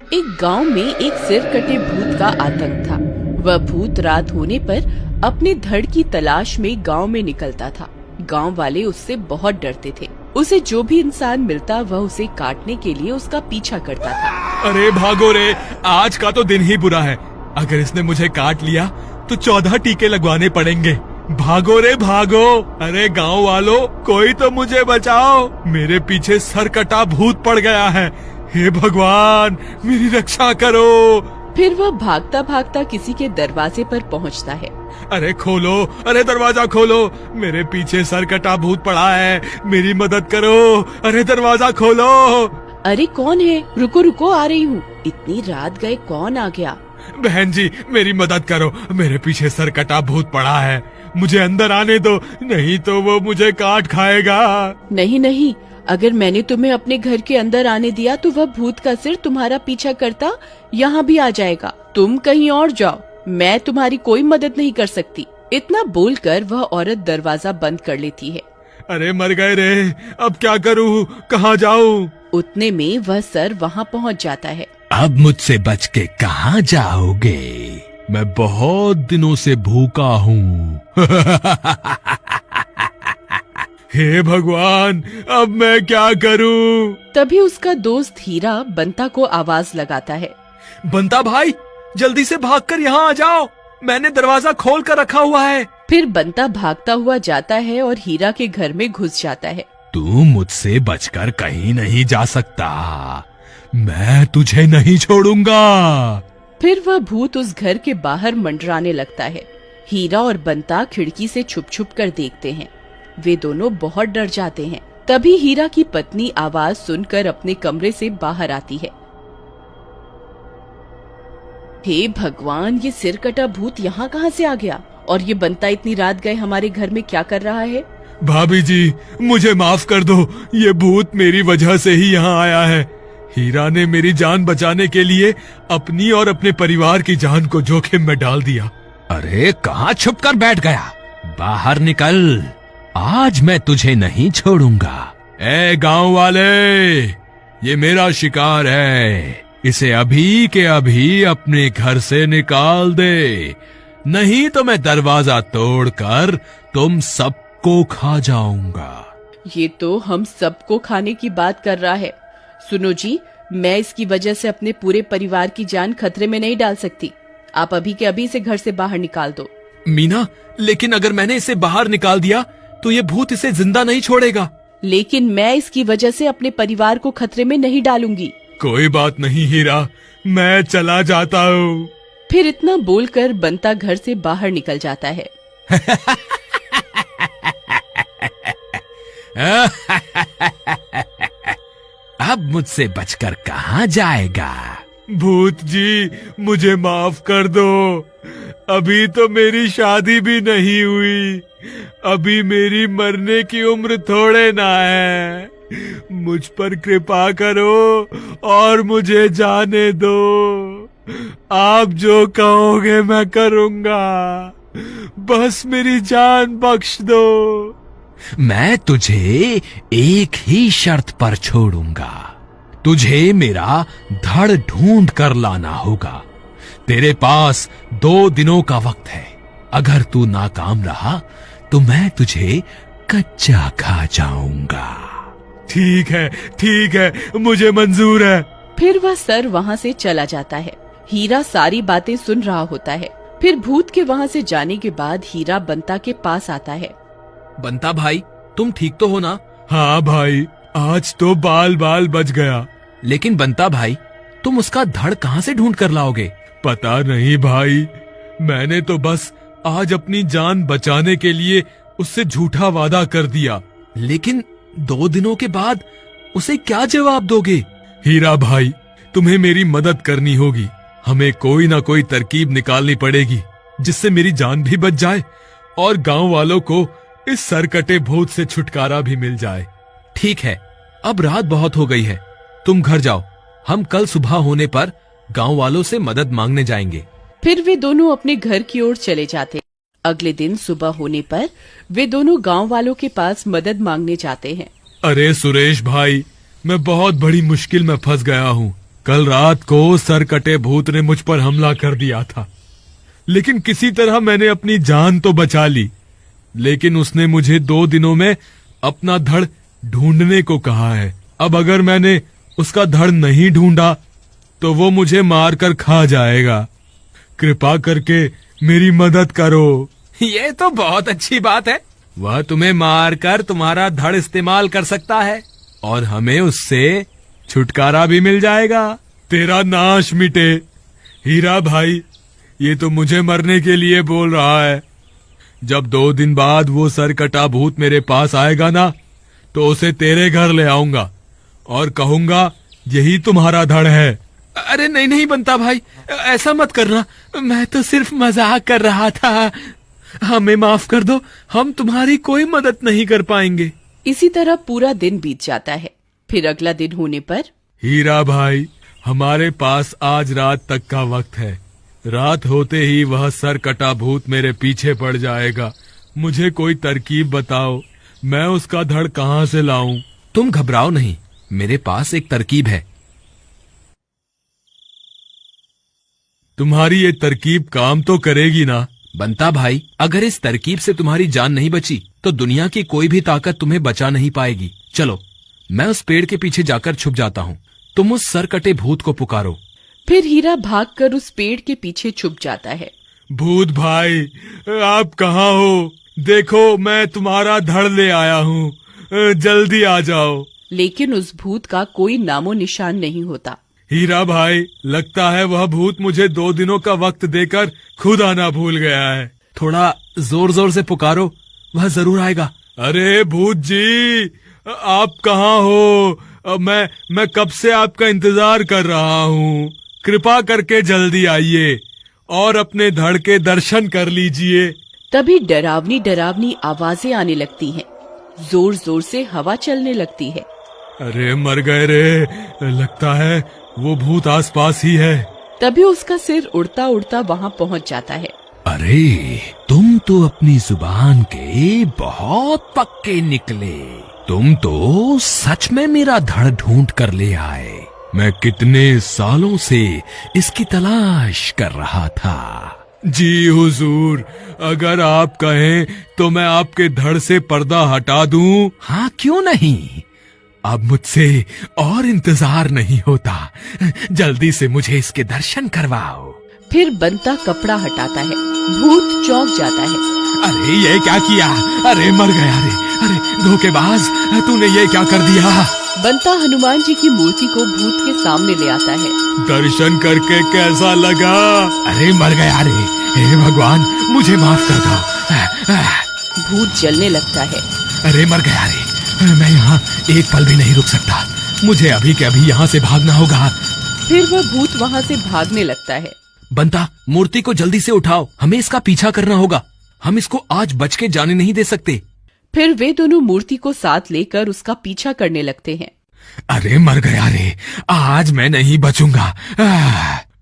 एक गांव में एक सिर कटे भूत का आतंक था। वह भूत रात होने पर अपने धड़ की तलाश में गांव में निकलता था। गांव वाले उससे बहुत डरते थे। उसे जो भी इंसान मिलता वह उसे काटने के लिए उसका पीछा करता था। अरे भागो रे, आज का तो दिन ही बुरा है। अगर इसने मुझे काट लिया तो 14 टीके लगवाने पड़ेंगे। भागो रे भागो। अरे गांव वालों, कोई तो मुझे बचाओ, मेरे पीछे सर कटा भूत पड़ गया है। हे भगवान, मेरी रक्षा करो। फिर वह भागता भागता किसी के दरवाजे पर पहुंचता है। अरे खोलो, अरे दरवाजा खोलो, मेरे पीछे सर कटा भूत पड़ा है, मेरी मदद करो। अरे दरवाजा खोलो। अरे कौन है? रुको रुको, आ रही हूँ। इतनी रात गए कौन आ गया? बहन जी, मेरी मदद करो, मेरे पीछे सर कटा भूत पड़ा है, मुझे अंदर आने दो, नहीं तो वो मुझे काट खाएगा। नहीं नहीं, अगर मैंने तुम्हें अपने घर के अंदर आने दिया तो वह भूत का सिर तुम्हारा पीछा करता यहाँ भी आ जाएगा। तुम कहीं और जाओ, मैं तुम्हारी कोई मदद नहीं कर सकती। इतना बोलकर वह औरत दरवाजा बंद कर लेती है। अरे मर गए रे, अब क्या करूँ, कहाँ जाऊँ? उतने में वह सर वहाँ पहुँच जाता है। अब मुझसे बच के कहाँ जाओगे? मैं बहुत दिनों से भूखा हूँ। हे भगवान, अब मैं क्या करूं? तभी उसका दोस्त हीरा बंता को आवाज लगाता है। बंता भाई, जल्दी से भागकर यहाँ आ जाओ, मैंने दरवाजा खोल कर रखा हुआ है। फिर बंता भागता हुआ जाता है और हीरा के घर में घुस जाता है। तू मुझसे बचकर कहीं नहीं जा सकता, मैं तुझे नहीं छोड़ूंगा। फिर वह भूत उस घर के बाहर मंडराने लगता है। हीरा और बंता खिड़की से छुप छुप कर देखते हैं। वे दोनों बहुत डर जाते हैं। तभी हीरा की पत्नी आवाज सुनकर अपने कमरे से बाहर आती है। हे भगवान, ये सिर कटा भूत यहाँ कहाँ से आ गया? और ये बंता इतनी रात गए हमारे घर में क्या कर रहा है? भाभी जी, मुझे माफ कर दो, ये भूत मेरी वजह से ही यहाँ आया है। हीरा ने मेरी जान बचाने के लिए अपनी और अपने परिवार की जान को जोखिम में डाल दिया। अरे कहाँ छुप कर बैठ गया? बाहर निकल, आज मैं तुझे नहीं छोड़ूंगा। ए गांव वाले, ये मेरा शिकार है, इसे अभी के अभी अपने घर से निकाल दे, नहीं तो मैं दरवाजा तोड़कर तुम सबको खा जाऊंगा। ये तो हम सबको खाने की बात कर रहा है। सुनो जी, मैं इसकी वजह से अपने पूरे परिवार की जान खतरे में नहीं डाल सकती। आप अभी के अभी इसे घर से बाहर निकाल दो। मीना, लेकिन अगर मैंने इसे बाहर निकाल दिया तो ये भूत इसे जिंदा नहीं छोड़ेगा। लेकिन मैं इसकी वजह से अपने परिवार को खतरे में नहीं डालूंगी। कोई बात नहीं हीरा, मैं चला जाता हूँ। फिर इतना बोलकर बंता घर से बाहर निकल जाता है। अब मुझसे बचकर कहाँ जाएगा? भूत जी, मुझे माफ कर दो, अभी तो मेरी शादी भी नहीं हुई, अभी मेरी मरने की उम्र थोड़े ना है, मुझ पर कृपा करो और मुझे जाने दो। आप जो कहोगे मैं करूँगा, बस मेरी जान बख्श दो। मैं तुझे एक ही शर्त पर छोड़ूंगा, तुझे मेरा धड़ ढूंढ कर लाना होगा। तेरे पास 2 दिनों का वक्त है, अगर तू नाकाम रहा तो मैं तुझे कच्चा खा जाऊंगा। ठीक है, मुझे मंजूर है। फिर वह सर वहाँ से चला जाता है। हीरा सारी बातें सुन रहा होता है। फिर भूत के वहाँ से जाने के बाद हीरा बंता के पास आता है। बंता भाई, तुम ठीक तो हो ना? हाँ भाई, आज तो बाल बाल बच गया। लेकिन बंता भाई, तुम उसका धड़ कहाँ से ढूंढ कर लाओगे? पता नहीं भाई, मैंने तो बस आज अपनी जान बचाने के लिए उससे झूठा वादा कर दिया। लेकिन 2 दिनों के बाद उसे क्या जवाब दोगे? हीरा भाई, तुम्हें मेरी मदद करनी होगी। हमें कोई ना कोई तरकीब निकालनी पड़ेगी जिससे मेरी जान भी बच जाए और गांव वालों को इस सरकटे भूत से छुटकारा भी मिल जाए। ठीक है, अब रात बहुत हो गई है, तुम घर जाओ, हम कल सुबह होने पर गांव वालों से मदद मांगने जाएंगे। फिर वे दोनों अपने घर की ओर चले जाते। अगले दिन सुबह होने पर वे दोनों गांव वालों के पास मदद मांगने जाते हैं। अरे सुरेश भाई, मैं बहुत बड़ी मुश्किल में फंस गया हूँ, कल रात को सरकटे भूत ने मुझ पर हमला कर दिया था, लेकिन किसी तरह मैंने अपनी जान तो बचा ली। लेकिन उसने मुझे 2 दिनों में अपना धड़ ढूंढने को कहा है। अब अगर मैंने उसका धड़ नहीं ढूंढा तो वो मुझे मार कर खा जाएगा। कृपा करके मेरी मदद करो। ये तो बहुत अच्छी बात है। वह तुम्हें मार कर तुम्हारा धड़ इस्तेमाल कर सकता है और हमें उससे छुटकारा भी मिल जाएगा। तेरा नाश मिटे। हीरा भाई, ये तो मुझे मरने के लिए बोल रहा है। जब 2 दिन बाद वो सरकटा भूत मेरे पास आएगा ना, तो उसे तेरे घर ले आऊंगा और कहूंगा यही तुम्हारा धड़ है। अरे नहीं नहीं बंता भाई, ऐसा मत करना। मैं तो सिर्फ मजाक कर रहा था। हमें माफ कर दो, हम तुम्हारी कोई मदद नहीं कर पाएंगे। इसी तरह पूरा दिन बीत जाता है। फिर अगला दिन होने पर, हीरा भाई, हमारे पास आज रात तक का वक्त है। रात होते ही वह सरकटा भूत मेरे पीछे पड़ जाएगा। मुझे कोई तरकीब बताओ, मैं उसका धड़ कहाँ से लाऊं? तुम घबराओ नहीं, मेरे पास एक तरकीब है। तुम्हारी ये तरकीब काम तो करेगी ना? बंता भाई, अगर इस तरकीब से तुम्हारी जान नहीं बची तो दुनिया की कोई भी ताकत तुम्हें बचा नहीं पाएगी। चलो, मैं उस पेड़ के पीछे जाकर छुप जाता हूँ। तुम उस सरकटे भूत को पुकारो। फिर हीरा भागकर उस पेड़ के पीछे छुप जाता है। भूत भाई, आप कहाँ हो? देखो, मैं तुम्हारा धड़ ले आया हूँ, जल्दी आ जाओ। लेकिन उस भूत का कोई नामो निशान नहीं होता। हीरा भाई, लगता है वह भूत मुझे 2 दिनों का वक्त देकर खुद आना भूल गया है। थोड़ा जोर जोर से पुकारो, वह जरूर आएगा। अरे भूत जी, आप कहाँ हो? मैं कब से आपका इंतजार कर रहा हूँ। कृपा करके जल्दी आइए और अपने धड़ के दर्शन कर लीजिए। तभी डरावनी डरावनी आवाजें आने लगती हैं। जोर जोर से हवा चलने लगती है। अरे मर गए रे, लगता है वो भूत आसपास ही है। तभी उसका सिर उड़ता उड़ता वहाँ पहुँच जाता है। अरे, तुम तो अपनी जुबान के बहुत पक्के निकले। तुम तो सच में मेरा धड़ ढूंढ कर ले आए। मैं कितने सालों से इसकी तलाश कर रहा था। जी हुजूर, अगर आप कहें तो मैं आपके धड़ से पर्दा हटा दूं। हाँ, क्यों नहीं। अब मुझसे और इंतजार नहीं होता। जल्दी से मुझे इसके दर्शन करवाओ। फिर बंता कपड़ा हटाता है। भूत चौंक जाता है। अरे ये क्या किया? अरे मर गया रे। अरे धोखेबाज, तूने ये क्या कर दिया? बंता हनुमान जी की मूर्ति को भूत के सामने ले आता है। दर्शन करके कैसा लगा? अरे मर गया रे। हे भगवान, मुझे माफ कर दो। भूत जलने लगता है। अरे मर गया रे। मैं यहाँ एक पल भी नहीं रुक सकता। मुझे अभी के अभी यहाँ से भागना होगा। फिर वह भूत वहाँ से भागने लगता है। बंता, मूर्ति को जल्दी से उठाओ, हमें इसका पीछा करना होगा। हम इसको आज बच के जाने नहीं दे सकते। फिर वे दोनों मूर्ति को साथ लेकर उसका पीछा करने लगते हैं। अरे मर गया रे, आज मैं नहीं बचूंगा।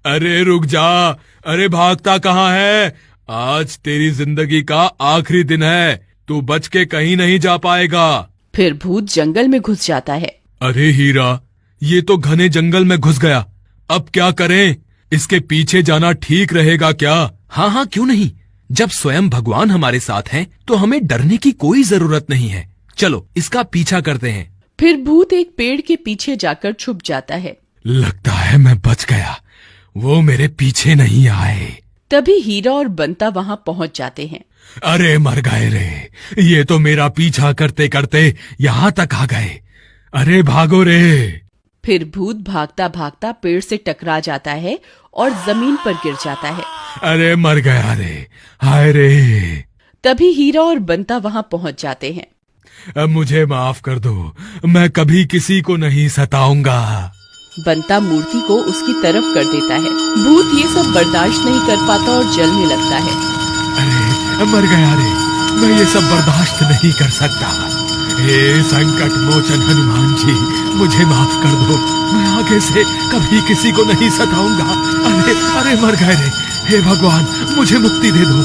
अरे रुक जा। अरे भागता कहाँ है? आज तेरी जिंदगी का आखिरी दिन है। तू बच के कहीं नहीं जा पाएगा। फिर भूत जंगल में घुस जाता है। अरे हीरा, ये तो घने जंगल में घुस गया। अब क्या करें? इसके पीछे जाना ठीक रहेगा क्या? हाँ हाँ, क्यों नहीं। जब स्वयं भगवान हमारे साथ हैं, तो हमें डरने की कोई जरूरत नहीं है। चलो, इसका पीछा करते हैं। फिर भूत एक पेड़ के पीछे जाकर छुप जाता है। लगता है मैं बच गया। वो मेरे पीछे नहीं आए। तभी हीरा और बंता वहाँ पहुँच जाते हैं। अरे मर गए रे, ये तो मेरा पीछा करते करते यहाँ तक आ गए। अरे भागो रे। फिर भूत भागता भागता पेड़ से टकरा जाता है और जमीन पर गिर जाता है। अरे मर गया रे, हाय रे। तभी हीरा और बंता वहाँ पहुँच जाते हैं। अब मुझे माफ कर दो, मैं कभी किसी को नहीं सताऊंगा। बंता मूर्ति को उसकी तरफ कर देता है। भूत ये सब बर्दाश्त नहीं कर पाता और जलने लगता है। अरे मर गया रे, मैं ये सब बर्दाश्त नहीं कर सकता। हे संकट मोचन हनुमान जी, मुझे माफ कर दो। मैं आगे से कभी किसी को नहीं सताऊंगा। अरे अरे मर गए रे, हे भगवान, मुझे मुक्ति दे दो।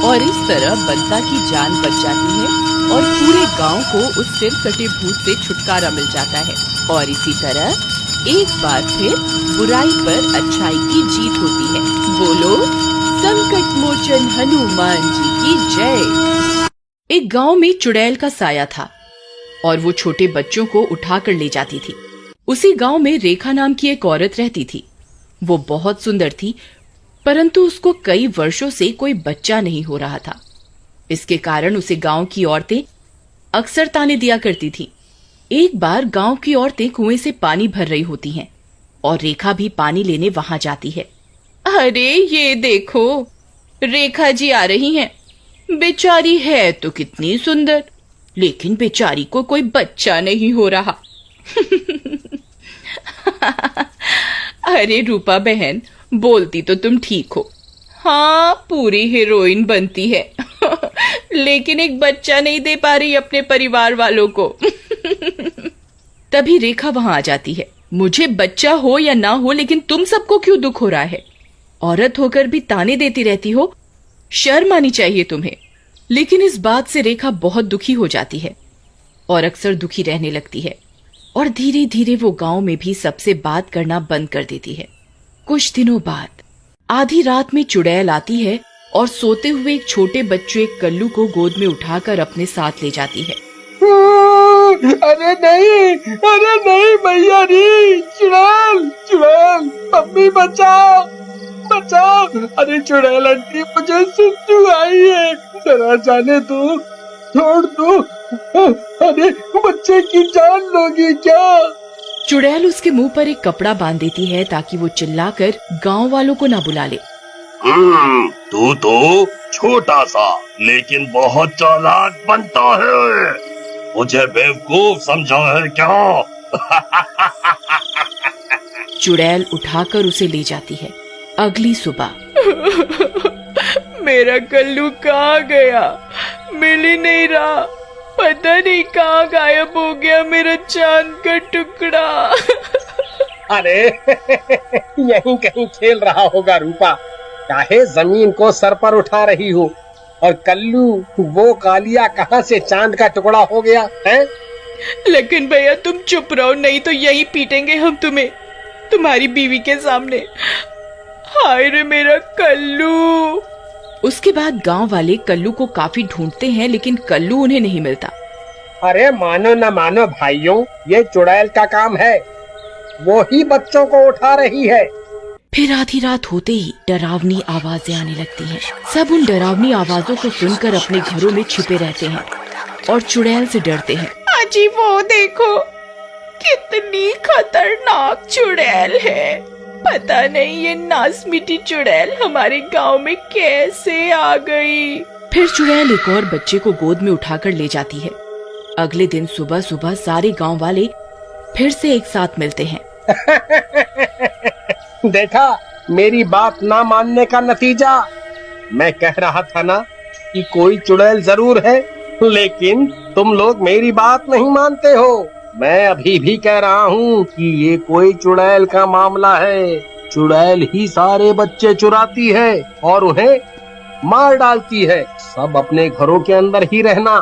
और इस तरह बंता की जान बच जाती है और पूरे गांव को उस सिर कटे भूत से छुटकारा मिल जाता है। और इसी तरह एक बार फिर बुराई पर अच्छाई की जीत होती है। बोलो संकट मोचन हनुमान जी की जय। एक गांव में चुड़ैल का साया था और वो छोटे बच्चों को उठाकर ले जाती थी। उसी गांव में रेखा नाम की एक औरत रहती थी। वो बहुत सुंदर थी, परंतु उसको कई वर्षों से कोई बच्चा नहीं हो रहा था। इसके कारण उसे गांव की औरतें अक्सर ताने दिया करती थीं। एक बार गांव की औरतें कुएं से पानी भर रही होती हैं और रेखा भी पानी लेने वहां जाती है। अरे ये देखो, रेखा जी आ रही हैं। बेचारी है तो कितनी सुंदर, लेकिन बेचारी को कोई बच्चा नहीं हो रहा। अरे रूपा बहन, बोलती तो तुम ठीक हो। हाँ, पूरी हीरोइन बनती है, लेकिन एक बच्चा नहीं दे पा रही अपने परिवार वालों को। तभी रेखा वहां आ जाती है। मुझे बच्चा हो या ना हो, लेकिन तुम सबको क्यों दुख हो रहा है? औरत होकर भी ताने देती रहती हो, शर्म आनी चाहिए तुम्हें। लेकिन इस बात से रेखा बहुत दुखी हो जाती है और अक्सर दुखी रहने लगती है और धीरे धीरे वो गांव में भी सबसे बात करना बंद कर देती है। कुछ दिनों बाद आधी रात में चुड़ैल आती है और सोते हुए एक छोटे बच्चे कल्लू को गोद में उठाकर अपने साथ ले जाती है। अरे नहीं भैया री, चुड़ैल चुड़ैल, मम्मी बचाओ बचाओ। अरे चुड़ैल आंटी, मुझे सिद्धू आई है, जरा जाने दो, छोड़ दो। अरे बच्चे की जान लोगी क्या? चुड़ैल उसके मुंह पर एक कपड़ा बांध देती है ताकि वो चिल्लाकर गांव वालों को ना बुला ले। तू तो छोटा सा लेकिन बहुत चालाक बनता है, मुझे बेवकूफ समझा है क्या? चुड़ैल उठाकर उसे ले जाती है। अगली सुबह मेरा कल्लू कहाँ गया? मिल ही नहीं रहा, पता नहीं कहाँ गायब हो गया मेरा चांद का टुकड़ा। अरे यहीं कहीं खेल रहा होगा रूपा, चाहे जमीन को सर पर उठा रही हो। और कल्लू वो कालिया कहाँ से चांद का टुकड़ा हो गया है? लेकिन भैया तुम चुप रहो, नहीं तो यही पीटेंगे हम तुम्हें, तुम्हारी बीवी के सामने। हाय रे मेरा कल्लू। उसके बाद गांव वाले कल्लू को काफी ढूंढते हैं, लेकिन कल्लू उन्हें नहीं मिलता। अरे मानो न मानो भाइयों, ये चुड़ैल का काम है, वो ही बच्चों को उठा रही है। फिर आधी रात होते ही डरावनी आवाजें आने लगती हैं। सब उन डरावनी आवाजों को सुनकर अपने घरों में छिपे रहते हैं और चुड़ैल से डरते हैं। अजी वो देखो, कितनी खतरनाक चुड़ैल है। पता नहीं ये नासमीठी चुड़ैल हमारे गांव में कैसे आ गई। फिर चुड़ैल एक और बच्चे को गोद में उठाकर ले जाती है। अगले दिन सुबह सुबह सारे गांव वाले फिर से एक साथ मिलते हैं। देखा मेरी बात ना मानने का नतीजा। मैं कह रहा था ना कि कोई चुड़ैल जरूर है, लेकिन तुम लोग मेरी बात नहीं मानते हो। मैं अभी भी कह रहा हूँ कि ये कोई चुड़ैल का मामला है। चुड़ैल ही सारे बच्चे चुराती है और उन्हें मार डालती है। सब अपने घरों के अंदर ही रहना,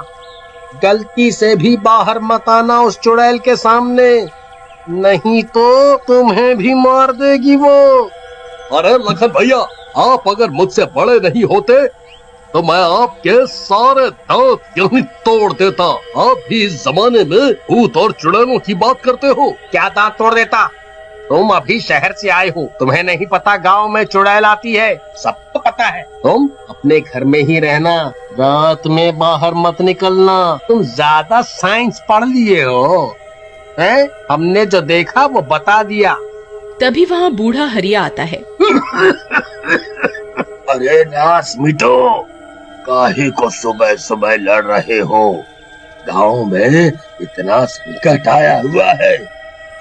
गलती से भी बाहर मत आना उस चुड़ैल के सामने, नहीं तो तुम्हें भी मार देगी वो। अरे लखन भैया, आप अगर मुझसे बड़े नहीं होते तो मैं आपके सारे दांत यूं ही तोड़ देता। आप भी इस जमाने में भूत और चुड़ैलों की बात करते हो। क्या दांत तोड़ देता? तुम अभी शहर से आए हो, तुम्हें नहीं पता गांव में चुड़ैल आती है? सबको पता है। तुम अपने घर में ही रहना, रात में बाहर मत निकलना। तुम ज्यादा साइंस पढ़ लिए हो हैं? हमने जो देखा वो बता दिया। तभी वहाँ बूढ़ा हरिया आता है। अरे नास मिटो, काहे को सुबह सुबह लड़ रहे हो? गांव में इतना संकट आया हुआ है।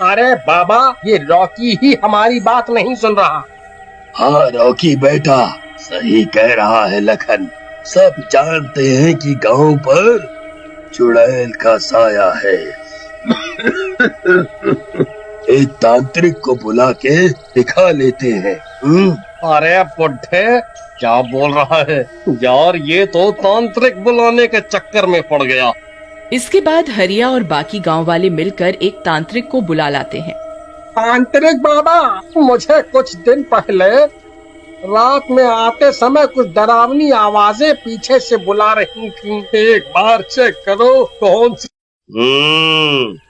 अरे बाबा, ये रॉकी ही हमारी बात नहीं सुन रहा। हाँ रॉकी बेटा, सही कह रहा है लखन। सब जानते हैं कि गांव पर चुड़ैल का साया है। एक तांत्रिक को बुला के दिखा लेते हैं। अरे बुढ़े, क्या बोल रहा है यार, ये तो तांत्रिक बुलाने के चक्कर में पड़ गया। इसके बाद हरिया और बाकी गांव वाले मिलकर एक तांत्रिक को बुला लाते हैं। तांत्रिक बाबा, मुझे कुछ दिन पहले रात में आते समय कुछ डरावनी आवाजें पीछे से बुला रही थीं। एक बार चेक करो कौन सी।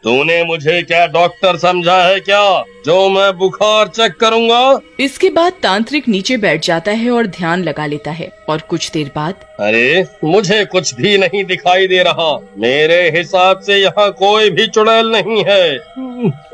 तूने मुझे क्या डॉक्टर समझा है क्या, जो मैं बुखार चेक करूंगा? इसके बाद तांत्रिक नीचे बैठ जाता है और ध्यान लगा लेता है और कुछ देर बाद, अरे मुझे कुछ भी नहीं दिखाई दे रहा। मेरे हिसाब से यहाँ कोई भी चुड़ैल नहीं है।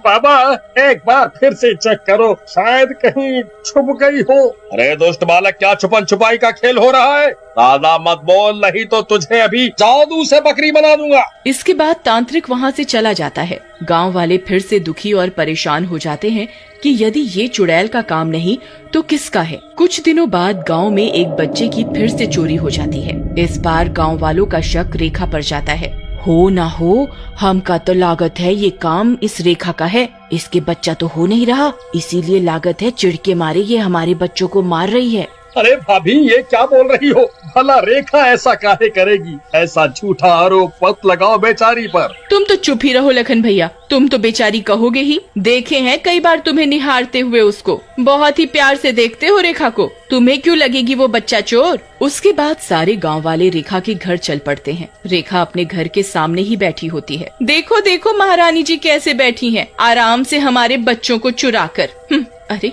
बाबा एक बार फिर से चेक करो, शायद कहीं छुप गई हो। अरे दुष्ट बालक, क्या छुपन छुपाई का खेल हो रहा है? ज्यादा मत बोल, नहीं तो तुझे अभी जादू से बकरी बना दूंगा। इसके बाद तांत्रिक वहाँ से चला जाता है। गांव वाले फिर से दुखी और परेशान हो जाते हैं कि यदि ये चुड़ैल का काम नहीं तो किसका है। कुछ दिनों बाद गांव में एक बच्चे की फिर से चोरी हो जाती है। इस बार गांव वालों का शक रेखा पर जाता है। हो ना हो, हमका तो लागत है ये काम इस रेखा का है। इसके बच्चा तो हो नहीं रहा, इसीलिए लागत है चिढ़ के मारे ये हमारे बच्चों को मार रही है। अरे भाभी, ये क्या बोल रही हो? भला रेखा ऐसा काहे करेगी? ऐसा झूठा आरोप मत लगाओ बेचारी पर। तुम तो चुप ही रहो लखन भैया, तुम तो बेचारी कहोगे ही। देखे हैं कई बार तुम्हें निहारते हुए उसको, बहुत ही प्यार से देखते हो रेखा को। तुम्हें क्यों लगेगी वो बच्चा चोर? उसके बाद सारे गांव वाले रेखा के घर चल पड़ते हैं। रेखा अपने घर के सामने ही बैठी होती है। देखो देखो महारानी जी कैसे बैठी हैं, आराम से हमारे बच्चों को चुरा कर। अरे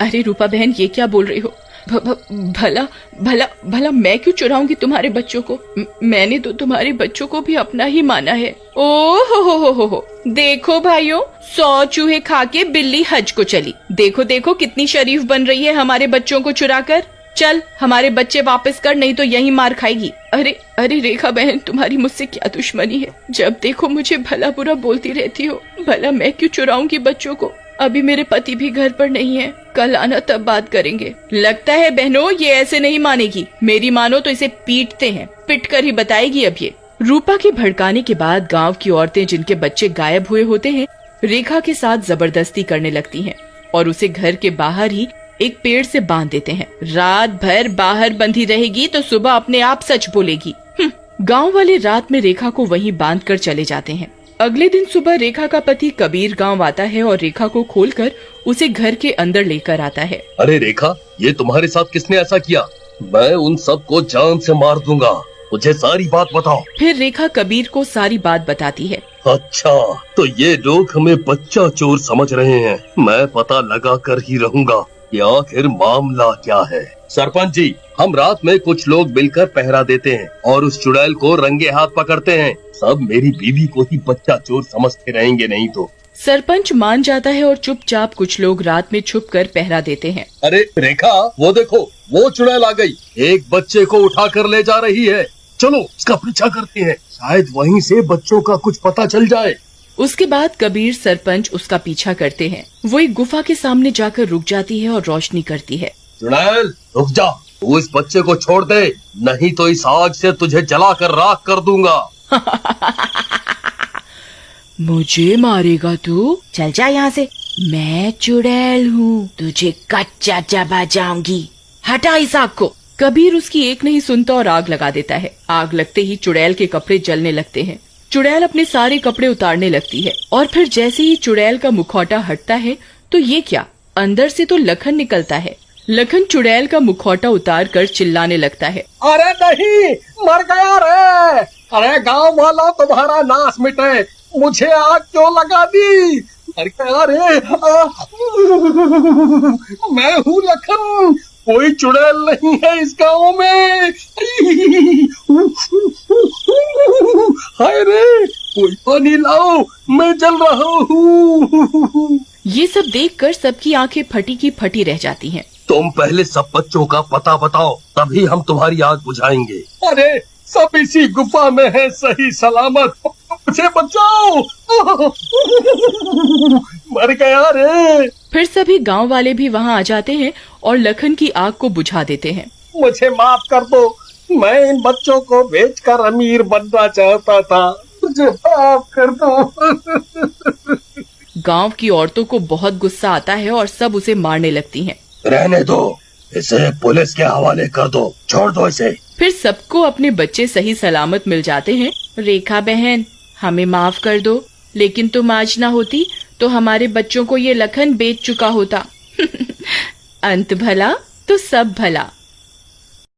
अरे रूपा बहन, ये क्या बोल रही हो? भला भला भला मैं क्यों चुराऊंगी तुम्हारे बच्चों को? मैंने तो तुम्हारे बच्चों को भी अपना ही माना है। ओ हो। देखो भाइयों, 100 चूहे खा के बिल्ली हज को चली। देखो देखो कितनी शरीफ बन रही है हमारे बच्चों को चुरा कर। चल हमारे बच्चे वापस कर, नहीं तो यही मार खाएगी। अरे अरे रेखा बहन, तुम्हारी मुझसे क्या दुश्मनी है? जब देखो मुझे भला बुरा बोलती रहती हो। भला मैं क्यों चुराऊंगी बच्चों को? अभी मेरे पति भी घर पर नहीं है, कल आना तब बात करेंगे। लगता है बहनों ये ऐसे नहीं मानेगी। मेरी मानो तो इसे पीटते हैं, पिट कर ही बताएगी अब ये। रूपा के भड़काने के बाद गांव की औरतें जिनके बच्चे गायब हुए होते हैं रेखा के साथ जबरदस्ती करने लगती हैं और उसे घर के बाहर ही एक पेड़ से बांध देते हैं। रात भर बाहर बंधी रहेगी तो सुबह अपने आप सच बोलेगी। गांव वाले रात में रेखा को वहीं बांध कर चले जाते हैं। अगले दिन सुबह रेखा का पति कबीर गांव आता है और रेखा को खोलकर उसे घर के अंदर लेकर आता है। अरे रेखा, ये तुम्हारे साथ किसने ऐसा किया? मैं उन सबको जान से मार दूंगा। मुझे सारी बात बताओ। फिर रेखा कबीर को सारी बात बताती है। अच्छा, तो ये लोग हमें बच्चा चोर समझ रहे हैं। मैं पता लगा कर ही रहूंगा कि आखिर मामला क्या है। सरपंच जी, हम रात में कुछ लोग मिलकर पहरा देते हैं और उस चुड़ैल को रंगे हाथ पकड़ते हैं। सब मेरी बीवी को ही बच्चा चोर समझते रहेंगे नहीं तो। सरपंच मान जाता है और चुपचाप कुछ लोग रात में छुपकर पहरा देते हैं। अरे रेखा, वो देखो, वो चुड़ैल आ गई। एक बच्चे को उठा कर ले जा रही है। चलो उसका पीछा करते हैं, शायद वहीं से बच्चों का कुछ पता चल जाए। उसके बाद कबीर सरपंच उसका पीछा करते हैं। वो एक गुफा के सामने जाकर रुक जाती है और रोशनी करती है। चुड़ैल रुक जा, तू इस बच्चे को छोड़ दे, नहीं तो इस आग से तुझे जलाकर राख कर दूंगा। मुझे मारेगा तू? चल जा यहाँ से, मैं चुड़ैल हूँ, तुझे कच्चा चबा जाऊंगी। हटा इस आग को। कबीर उसकी एक नहीं सुनता और आग लगा देता है। आग लगते ही चुड़ैल के कपड़े जलने लगते हैं। चुड़ैल अपने सारे कपड़े उतारने लगती है और फिर जैसे ही चुड़ैल का मुखौटा हटता है तो ये क्या, अंदर से तो लखन निकलता है। लखन चुड़ैल का मुखौटा उतार कर चिल्लाने लगता है। अरे नहीं, मर गया रे। अरे गांव वाला तुम्हारा नाश मिटे, मुझे आग क्यों लगा दी? अरे मैं हूँ लखन, कोई चुड़ैल नहीं है इस गांव में। हाय रे, कोई पानी लाओ, मैं जल रहा हूँ। ये सब देखकर सबकी आंखें फटी की फटी रह जाती हैं। तुम पहले सब बच्चों का पता बताओ, तभी हम तुम्हारी आग बुझाएंगे। अरे सब इसी गुफा में है सही सलामत, मुझे बचाओ। मर गया रे। फिर सभी गांव वाले भी वहां आ जाते हैं और लखन की आग को बुझा देते हैं। मुझे माफ कर दो, मैं इन बच्चों को बेचकर अमीर बनना चाहता था, मुझे माफ कर दो। गांव की औरतों को बहुत गुस्सा आता है और सब उसे मारने लगती हैं। रहने दो, इसे पुलिस के हवाले कर दो, छोड़ दो इसे। फिर सबको अपने बच्चे सही सलामत मिल जाते हैं। रेखा बहन, हमें माफ कर दो, लेकिन तुम आज ना होती तो हमारे बच्चों को ये लखन बेच चुका होता। अंत भला तो सब भला।